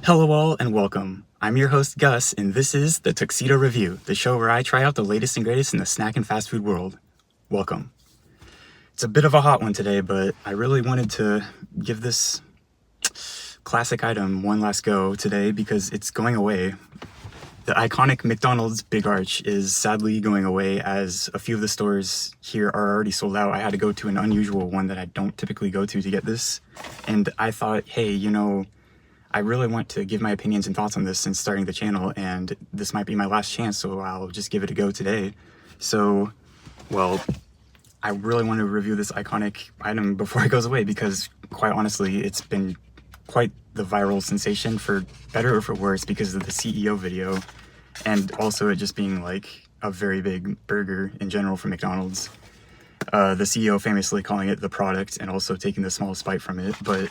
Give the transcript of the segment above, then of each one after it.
Hello all and welcome. I'm your host Gus and this is the Tuxedo Review, the show where I try out the latest and greatest in the snack and fast food world. Welcome. It's a bit of a hot one today, but I really wanted to give this classic item one last go today because it's going away. The iconic McDonald's bigarch is sadly going away as a few of the stores here are already sold out. I had to go to an unusual one that I don't typically go to get this, and I thought, hey, I really want to give my opinions and thoughts on this since starting the channel, and this might be my last chance, so I'll just give it a go today. So, well, I really want to review this iconic item before it goes away because, quite honestly, it's been quite the viral sensation for better or for worse because of the CEO video, and also it just being like a very big burger in general from McDonald's. The CEO famously calling it the product and also taking the smallest bite from it, but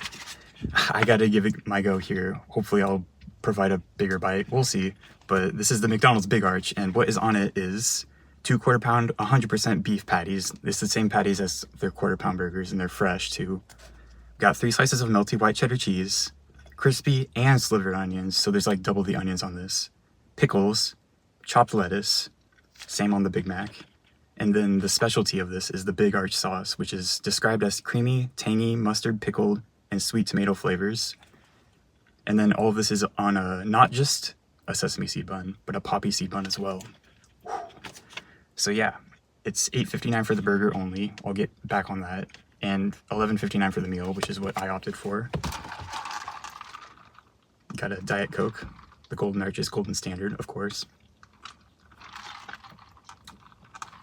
I gotta give it my go here. Hopefully I'll provide a bigger bite. We'll see. But this is the McDonald's bigarch, and what is on it is 2 quarter-pound, 100% beef patties. It's the same patties as their quarter-pound burgers, and they're fresh too. Got 3 slices of melty white cheddar cheese, crispy and slivered onions, so there's like double the onions on this. Pickles, chopped lettuce, same on the Big Mac. And then the specialty of this is the bigarch sauce, which is described as creamy, tangy, mustard, pickled, and sweet tomato flavors. And then all of this is on not just a sesame seed bun, but a poppy seed bun as well. So yeah, it's $8.59 for the burger only. I'll get back on that. And $11.59 for the meal, which is what I opted for. Got a Diet Coke. The Golden Arches Golden Standard, of course.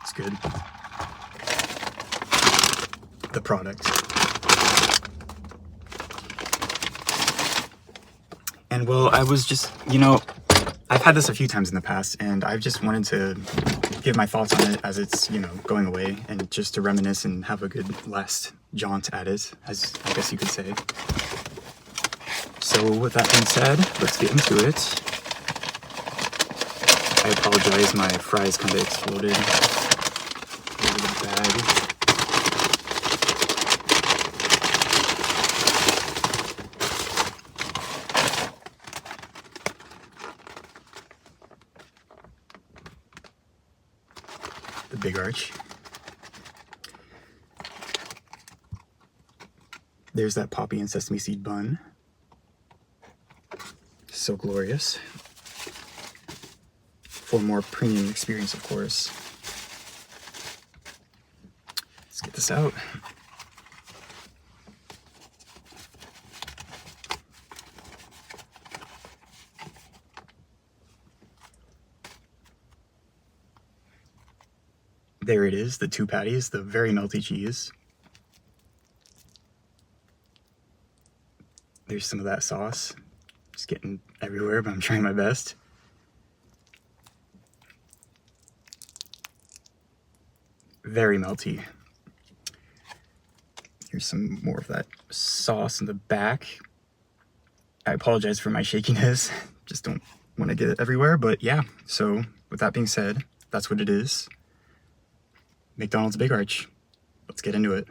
It's good. The product. And well, I was just, I've had this a few times in the past, and I've just wanted to give my thoughts on it as it's, going away, and just to reminisce and have a good last jaunt at it, as I guess you could say. So with that being said, let's get into it. I apologize, my fries kind of exploded over the bag. The bigarch. There's that poppy and sesame seed bun. So glorious. For a more premium experience, of course. Let's get this out. There it is, the 2 patties, the very melty cheese. There's some of that sauce. It's getting everywhere, but I'm trying my best. Very melty. Here's some more of that sauce in the back. I apologize for my shakiness. Just don't want to get it everywhere, but yeah. So with that being said, that's what it is. McDonald's bigarch. Let's get into it.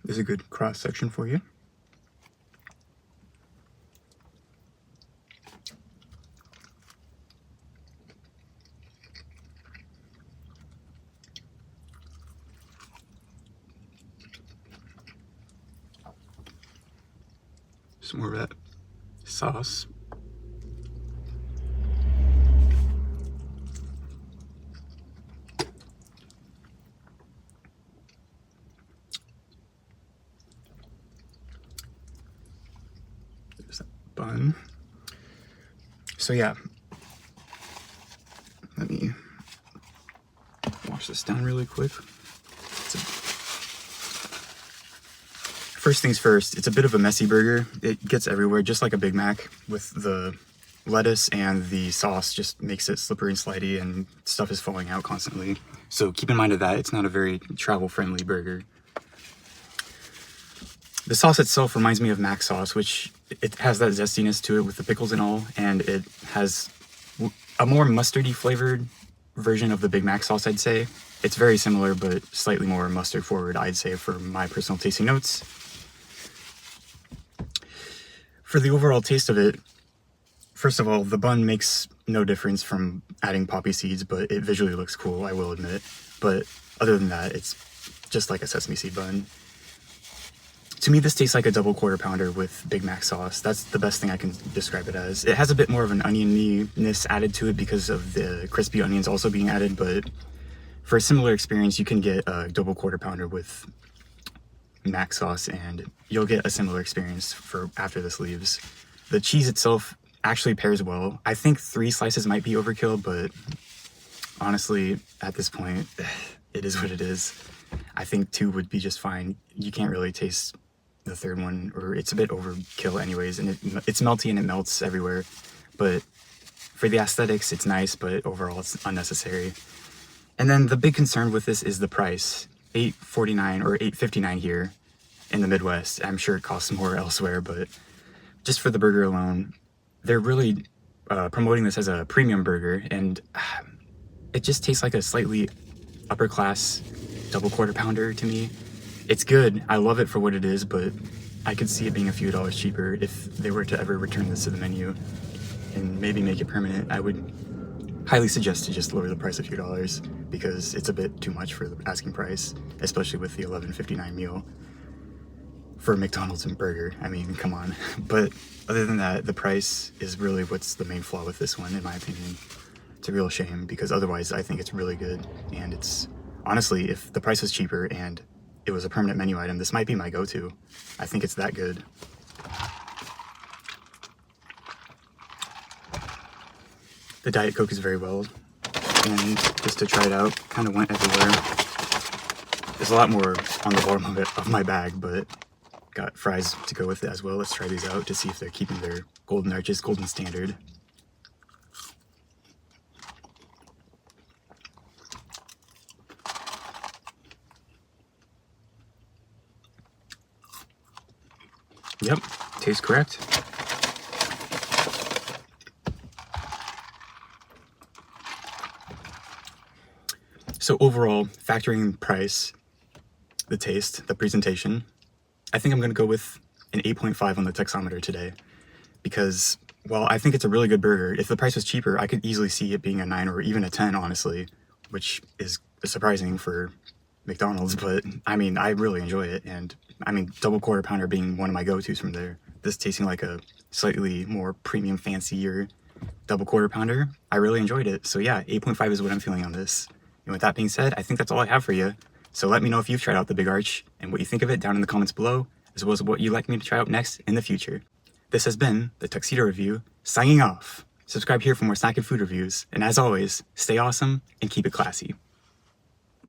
There's a good cross section for you. Some more of that sauce. There's that bun. So yeah, let me wash this down really quick. First things first, it's a bit of a messy burger. It gets everywhere, just like a Big Mac, with the lettuce and the sauce just makes it slippery and slidey and stuff is falling out constantly. So keep in mind of that. It's not a very travel-friendly burger. The sauce itself reminds me of mac sauce, which it has that zestiness to it with the pickles and all, and it has a more mustardy flavored version of the Big Mac sauce, I'd say. It's very similar, but slightly more mustard forward, I'd say, for my personal tasting notes. For the overall taste of it, first of all, the bun makes no difference from adding poppy seeds, but it visually looks cool, I will admit. But other than that, it's just like a sesame seed bun. To me, this tastes like a double quarter pounder with Big Mac sauce. That's the best thing I can describe it as. It has a bit more of an oniony-ness added to it because of the crispy onions also being added, but for a similar experience, you can get a double quarter pounder with Mac sauce and you'll get a similar experience for after this leaves. The cheese itself actually pairs well. I think 3 slices might be overkill, but honestly, at this point, it is what it is. I think 2 would be just fine. You can't really taste the third one, or it's a bit overkill anyways, and it's melty and it melts everywhere. But for the aesthetics, it's nice, but overall it's unnecessary. And then the big concern with this is the price. $8.49 or $8.59 here in the Midwest. I'm sure it costs more elsewhere, but just for the burger alone, they're really promoting this as a premium burger, and it just tastes like a slightly upper class double quarter pounder to me. It's good. I love it for what it is, but I could see it being a few dollars cheaper if they were to ever return this to the menu and maybe make it permanent. I would highly suggest to just lower the price a few dollars because it's a bit too much for the asking price, especially with the $11.59 meal for a McDonald's and burger. I mean, come on. But other than that, the price is really what's the main flaw with this one, in my opinion. It's a real shame because otherwise I think it's really good, and it's honestly, if the price was cheaper and it was a permanent menu item, this might be my go-to. I think it's that good. The Diet Coke is very well, and just to try it out, kind of went everywhere. There's a lot more on the bottom of my bag, but got fries to go with it as well. Let's try these out to see if they're keeping their golden arches, golden standard. Yep, tastes correct. So overall, factoring price, the taste, the presentation, I think I'm going to go with an 8.5 on the Tuxometer today. Because while I think it's a really good burger, if the price was cheaper, I could easily see it being a 9 or even a 10, honestly, which is surprising for McDonald's, but I mean, I really enjoy it. And I mean, double quarter pounder being one of my go-tos from there. This tasting like a slightly more premium, fancier double quarter pounder. I really enjoyed it. So yeah, 8.5 is what I'm feeling on this. And with that being said, I think that's all I have for you. So let me know if you've tried out the bigarch and what you think of it down in the comments below, as well as what you'd like me to try out next in the future. This has been the Tuxedo Review, signing off. Subscribe here for more snack and food reviews. And as always, stay awesome and keep it classy.